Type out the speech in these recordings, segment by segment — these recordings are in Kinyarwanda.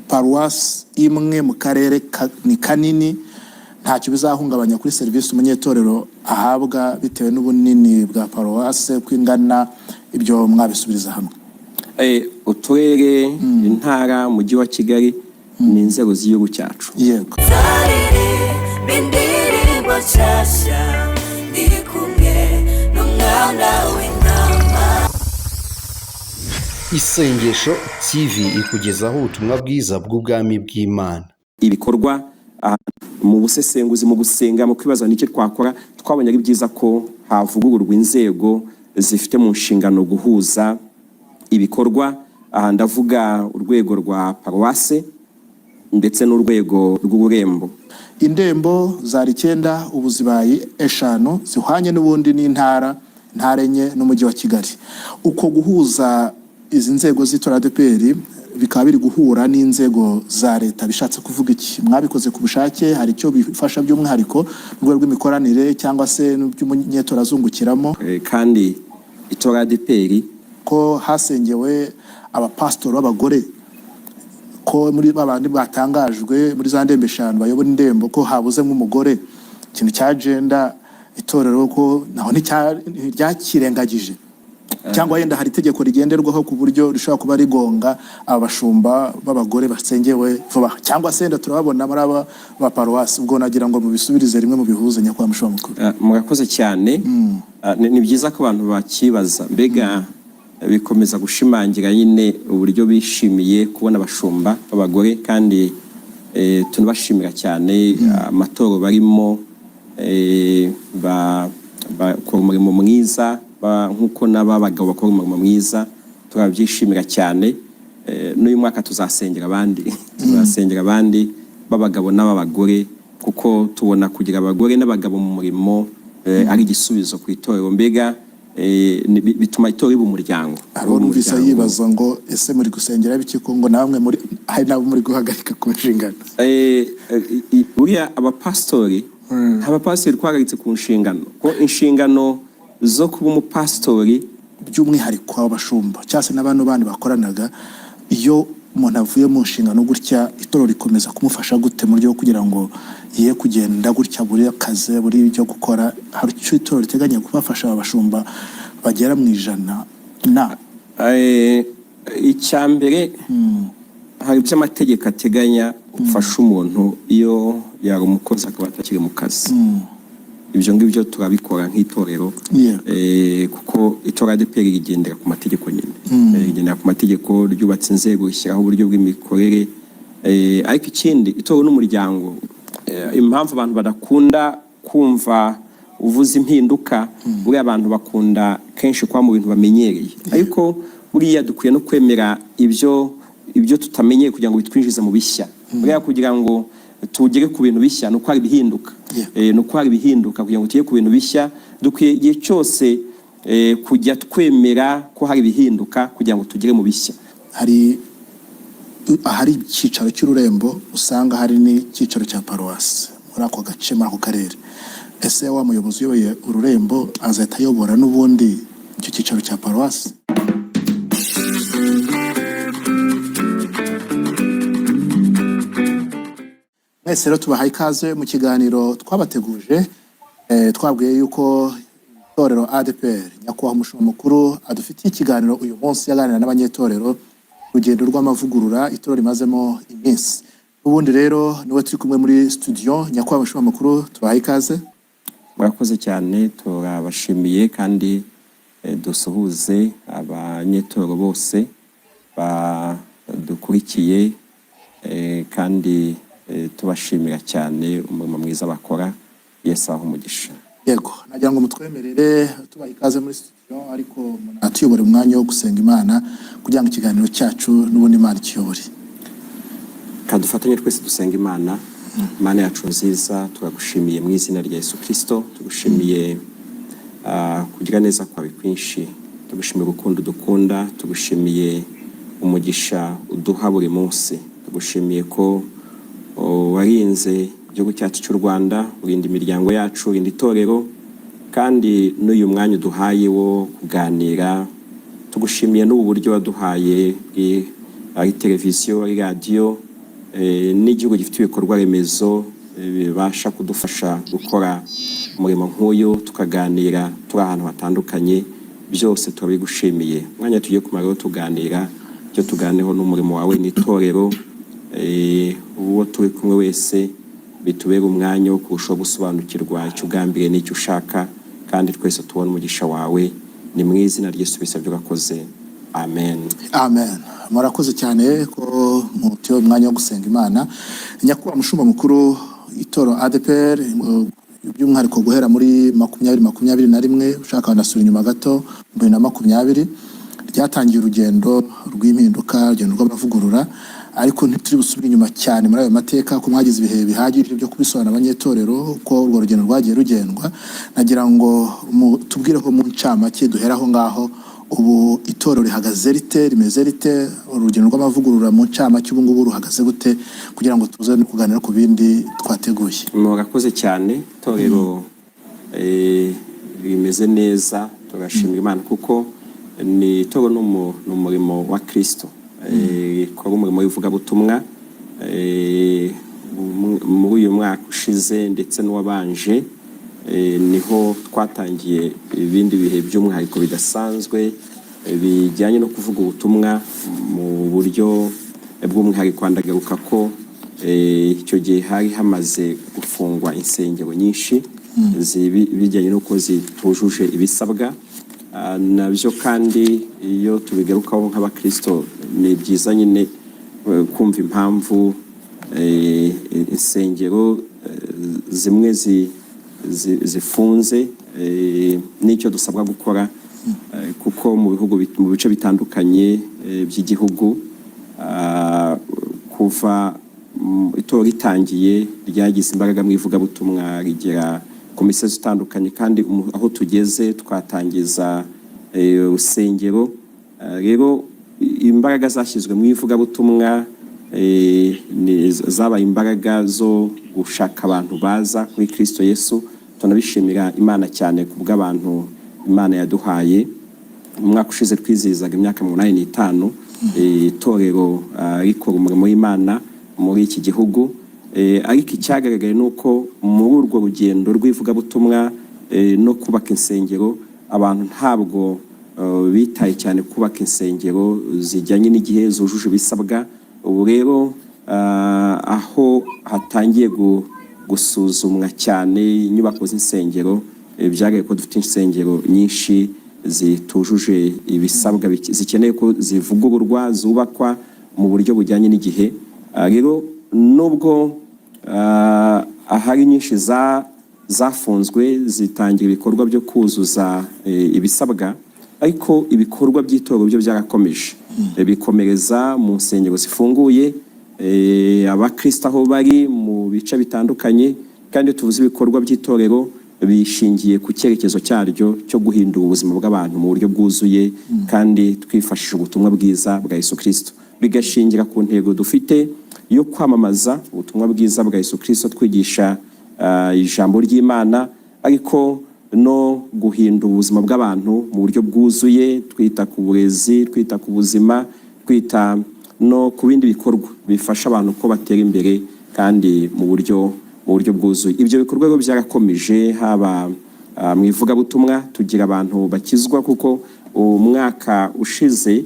paruwasi imwe mu karere ni kanini ntacyo bizahungabanya kuri serivisi umunyetorero ahabwa bitewe n'ubunini bwa paruwasi kwingana ibyo mwabisubiriza hamwe. Uturere, intara, umujyi wa Kigali ni inzego z'igihugu cyacu. Yego. Isengesho TV ikugezaho ubutumwa bwiza bw'ubwami bw'Imana. Ibikorwa mu busesenguzi, mu gusenga, mu kwibaza n'icyo twakora, twabonye ari byiza ko havugururwa inzego zifite mu nshingano guhuza ibikorwa. Ndavuga urwego rwa paruwase ndetse n'urwego rw'urembo. Indembo zari 9 ubu zibaye 5 zihwanye n'ubundi n'intara enye n'umujyi wa Kigali. Uko guhuza izi nzego z'itora ADPR bikaba biri guhura n'inzego za leta bishatse kuvuga iki? Mwabikoze ku bushake, hari icyo bifasha by'umwihariko mu rwego rw'imikoranire cyangwa se by'umunyetora azungukiramo? Kandi itora ADPR ko hasengewe abapastor b'abagore, ko muri babandi batangajwe muri za ndembe 5 bayobora indembo ko habuze nk'umugore, ikintu cya agenda itorero ko naho ntiryakirengagije, cyangwa yenda hari itegeko rigenderwaho ku buryo rishobora kuba rigonga abashumba b'abagore basengewe vuba, cyangwa se yenda turababona muri aba paruwasi. Ubwo nagira ngo mubisubirize rimwe mu bihuze nyakwa mushwa mukuru. Murakoze cyane. Ni byiza ko abantu bakibaza, mbega bikomeza gushimangira nyine uburyo bishimiye kubona abashumba b'abagore, kandi tunabashimira cyane amatoro barimo, bakora umurimo mwiza nk'uko n'abagabo bakora umurimo mwiza, turabyishimira cyane. N'uyu mwaka tuzasengera abandi b'abagabo n'abagore, kuko tubona kugira abagore n'abagabo mu murimo ari igisubizo ku itorero. Mbega bituma itorero riba umuryango. Arumvise yibaza ngo ese muri gusengera biki ko ngo namwe muri hari nabo muri guhagarika ku nshingano? Uriya abapastori twahagaritse ku nshingano, ko inshingano zo kuba umupastori by'umwihariko abashumba cyangwa se n'abantu bandi bakoranaga, iyo umuntu avuye mu nshingano gutya itorero rikomeza kumufasha gute mu buryo kugira ngo ye kugenda gutya buri akazi buri byo gukora? Hari icyo itorero riteganya kubafasha abashumba bagera mu 100? Icyambere, hari by'amategeko ateganya gufasha umuntu iyo yari umukozi akaba atakiri mu kazi. Ibyo ngibyo turabikora nk'itorero, kuko itora ADPR rigendera ku mategeko nyine, rigendera ku mategeko, ryubatse inzego, rishyiraho uburyo bw'imikorere. Ariko ikindi, itorero n'umuryango, impamvu abantu badakunda kumva uvuze impinduka, buriya abantu bakunda kenshi kuba mu bintu bamenyereye, ariko buriya dukwiye no kwemera ibyo tutamenyeye kugira ngo bitwinjize mu bishya. Buriya kugira ngo tugere ku bintu bishya nuko hari bihinduka, nuko hari bihinduka. Kugira ngo tugere ku bintu bishya dukwiye igihe cyose kujya twemera ko hari bihinduka kugira ngo tugere mu bishya. Hari icyicaro cy'ururembo, usanga hari n'icyicaro cya paruwasi muri ako gace, muri ako karere. Ese wa muyobozi uyoboye ururembo azahita ayobora n'ubundi icyo cyicaro cya paruwasi? Mwese rero tubahaye ikaze mu kiganiro twabateguje. Twabwiye yuko itorero ADPR nyakubahwa umushumba mukuru adufitiye ikiganiro uyu munsi, yaganira n'abanyetorero urugendo rw'amavugurura itorero rimazemo iminsi. Ubundi rero niwe turi kumwe muri studio. Nyakubahwa umushumba mukuru, tubahaye ikaze. Murakoze cyane, turabashimiye kandi dusuhuze abanyetorero bose badukurikiye, kandi tubashimira cyane umurimo mwiza bakora. Yesu aho umugisha. Yego, nagira ngo mutwemerere tubaha ikaze muri studio, ariko munatuyobore umwanya wo gusenga Imana kugira ngo ikiganiro cyacu n'ubundi Imana ikiyobore. Kadufatanye twese dusenga Imana. Imana yacu nziza, turagushimiye mu izina rya Yesu Kristo. Tugushimiye kugira neza kwawe kwinshi, tugushimiye urukundo dukunda, tugushimiye umugisha uduha buri munsi, tugushimiye ko warinze igihugu cyacu cy'u Rwanda, urinda imiryango yacu, urinda itorero, kandi n'uyu mwanya uduhaye wo kuganira. Tugushimiye n'ubu buryo waduhaye, ari televiziyo, ari radiyo, n'igihugu gifite ibikorwa remezo bibasha kudufasha gukora umurimo nk'uyu, tukaganira turi ahantu hatandukanye, byose turabigushimiye. Mwanya tugiye kumara tuganira, icyo tuganireho n'umurimo wawe n'itorero, uwo turi kumwe wese bitubera umwanya wo kurushaho gusobanukirwa icyo ugambiriye n'icyo ushaka, kandi twese tubona umugisha wawe. Ni mu izina ry'Yesu bisabye urakoze, amen. Amen. Murakoze cyane ko mutiyo umwanya wo gusenga Imana. Nyakubahwa mushumba mukuru itoro ADPR, by'umwihariko guhera muri 2021, ushaka nasura inyuma gato 2020, ryatangiye urugendo rw'impinduka, urugendo rw'amavugurura, ariko ntituri busubire inyuma cyane muri ayo mateka, ko mwagize ibihe bihagije byo kubisobanura abanyetorero ko urwo rugendo rwagiye rugendwa. Nagira ngo tubwire ko mu ncamake duhera aho ngaho, ubu itorero rihagaze rite, rimeze rite, urugendo rw'amavugurura mu ncamake ubu ngubu ruhagaze gute, kugira ngo tuze no kuganira ku bindi twateguye. Murakoze cyane. Itorero rimeze neza, turashimira Imana kuko ni itorero n'umurimo wa Kristo, ikora umurimo w'ivugabutumwa muri uyu mwaka ushize ndetse n'uwabanje. Niho twatangiye ibindi bihe by'umwihariko bidasanzwe bijyanye no kuvuga ubutumwa mu buryo bw'umwihariko. Ndagaruka ko icyo gihe hari hamaze gufungwa insengero nyinshi bijyanye n'uko zitujuje ibisabwa nabyo, kandi iyo tubigarukaho nk'abakristo ni byiza nyine kumva impamvu insengero zimwe zifunze n'icyo dusabwa gukora, kuko mu bice bitandukanye by'igihugu kuva itorero ritangiye ryagize imbaraga mu ivugabutumwa, rigera ku misozi itandukanye, kandi aho tugeze twatangiza urusengero. Rero imbaraga zashyizwe mu ivugabutumwa zabaye imbaraga zo gushaka abantu baza kuri Kristo Yesu. Tunabishimira Imana cyane ku bw'abantu Imana yaduhaye. Umwaka ushize twizihizaga imyaka 85 itorero rikora umurimo w'Imana muri iki gihugu, ariko icyagaragaye nuko muri urwo rugendo rw'ivugabutumwa no kubaka insengero, abantu ntabwo bitaye cyane kubaka insengero zijyanye n'igihe zujuje ibisabwa. Ubu rero aho hatangiye gusuzumwa cyane inyubako z'insengero, byagaye ko dufite insengero nyinshi zitujuje ibisabwa, zikeneye ko zivugururwa, zubakwa mu buryo bujyanye n'igihe. Rero nubwo ahari nyinshi zafunzwe zitangira ibikorwa byo kuzuza ibisabwa, ariko ibikorwa by'itorero byo byarakomeje bikomereza mu nsengero zifunguye, abakristo aho bari mu bice bitandukanye. Kandi tuvuze ibikorwa by'itorero bishingiye ku cyerekezo cyaryo cyo guhindura ubuzima bw'abantu mu buryo bwuzuye, kandi twifashishije ubutumwa bwiza bwa Yesu Kristo, bigashingira ku ntego dufite yo kwamamaza ubutumwa bwiza bwa Yesu Kristo, twigisha ijambo ry'Imana, ariko no guhindura ubuzima bw'abantu mu buryo bwuzuye, twita ku burezi, twita ku buzima, twita no ku bindi bikorwa bifasha abantu ko batera imbere kandi mu buryo bwuzuye. Ibyo bikorwa rero byarakomeje, haba mu ivugabutumwa tugira abantu bakizwa, kuko umwaka ushize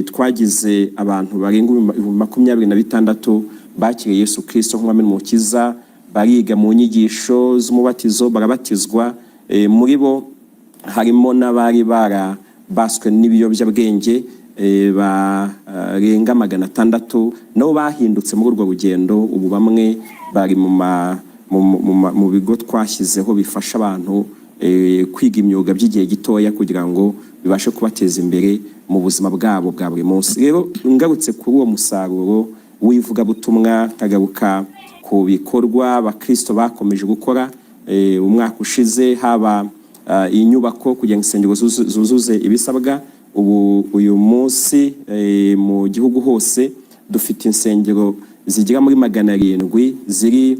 twagize abantu barenga 26 bakiriye Yesu Kristo nk'umwami n'umukiza, bariga mu nyigisho z'umubatizo, barabatizwa. Muri bo harimo n'abari barabaswe n'ibiyobyabwenge barenga 600, nabo bahindutse muri urwo rugendo. Ubu bamwe bari mu bigo twashyizeho bifasha abantu kwiga imyuga by'igihe gitoya kugira ngo bibashe kubateza imbere mu buzima bwabo bwa buri munsi. Rero ngarutse kuri uwo musaruro w'ivugabutumwa, kagaruka ku bikorwa abakristo bakomeje gukora umwaka ushize, haba inyubako kugira ngo insengero zuzuze ibisabwa. Ubu uyu munsi mu gihugu hose dufite insengero zigera muri 700 ziri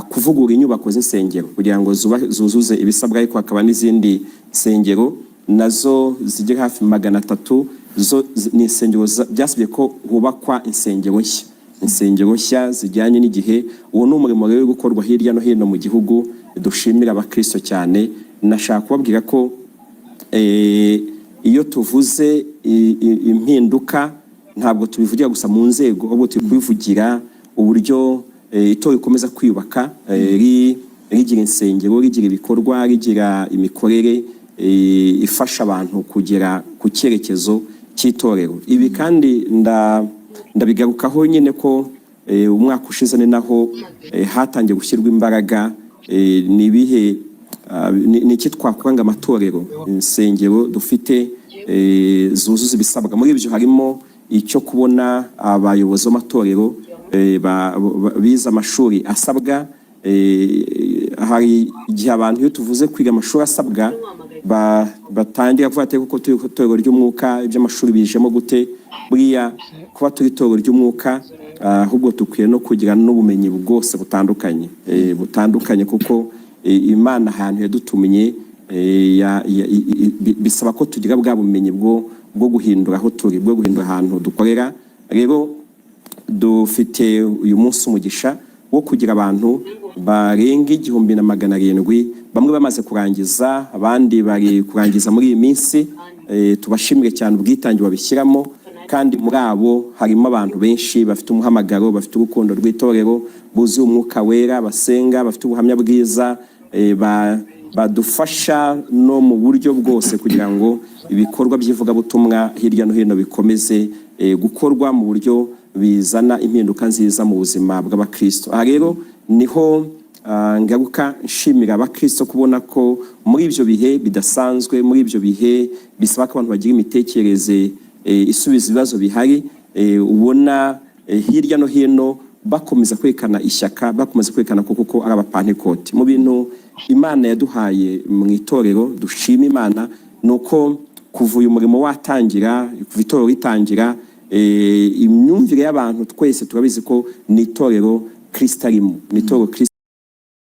kuvugura inyubako z'insengero kugira ngo zuzuze ibisabwa, ariko hakaba n'izindi nsengero nazo zigera hafi 300 zo ni insengero byasabye ko hubakwa insengero nshya insengero nshya zijyanye n'igihe. Uwo ni umurimo rero gukorwa hirya no hino mu gihugu, dushimira abakristo cyane. Nashaka kubabwira ko iyo tuvuze impinduka ntabwo tubivugira gusa mu nzego, ahubwo turi kubivugira uburyo itorero rikomeza kwiyubaka, rigira insengero, rigira ibikorwa, rigira imikorere ifasha abantu kugera ku cyerekezo cy'itorero. Ibi kandi ndabigarukaho nyine ko umwaka ushize ni naho hatangiye gushyirwa imbaraga. Ni iki twakora ngo amatorero, insengero dufite zuzuza ibisabwa. Muri ibyo harimo icyo kubona abayobozi b'amatorero bize amashuri asabwa. Hari igihe abantu iyo tuvuze kwiga amashuri asabwa batangira kuvuga ati kuko turi itorero ry'umwuka, iby'amashuri bijemo gute? Buriya kuba turi itorero ry'umwuka ahubwo dukwiye no kugira n'ubumenyi bwose butandukanye kuko Imana ahantu yadutumye bisaba ko tugira bwa bumenyi bwo guhindura aho turi, bwo guhindura ahantu dukorera. Rero dufite uyu munsi umugisha wo kugira abantu barenga 1,700, bamwe bamaze kurangiza, abandi bari kurangiza muri iyi minsi. Tubashimire cyane ubwitange babishyiramo, kandi muri abo harimo abantu benshi bafite umuhamagaro, bafite urukundo rw'itorero, buzuye umwuka wera, basenga, bafite ubuhamya bwiza, badufasha no mu buryo bwose kugira ngo ibikorwa by'ivugabutumwa hirya no hino bikomeze gukorwa mu buryo bizana impinduka nziza mu buzima bw'abakristo. Aha rero niho ngaruka nshimira abakristo kubona ko muri ibyo bihe bidasanzwe, muri ibyo bihe bisaba ko abantu bagira imitekerereze isubiza ibibazo bihari, ubona hirya no hino bakomeza kwerekana ishyaka, bakomeza kwerekana kuko ari abapantekote. Mu bintu Imana yaduhaye mu itorero dushima Imana nuko kuva uyu murimo watangira, kuva itorero ritangira, imyumvire y'abantu twese turabizi ko ni itorero Kristo arimo, ni itorero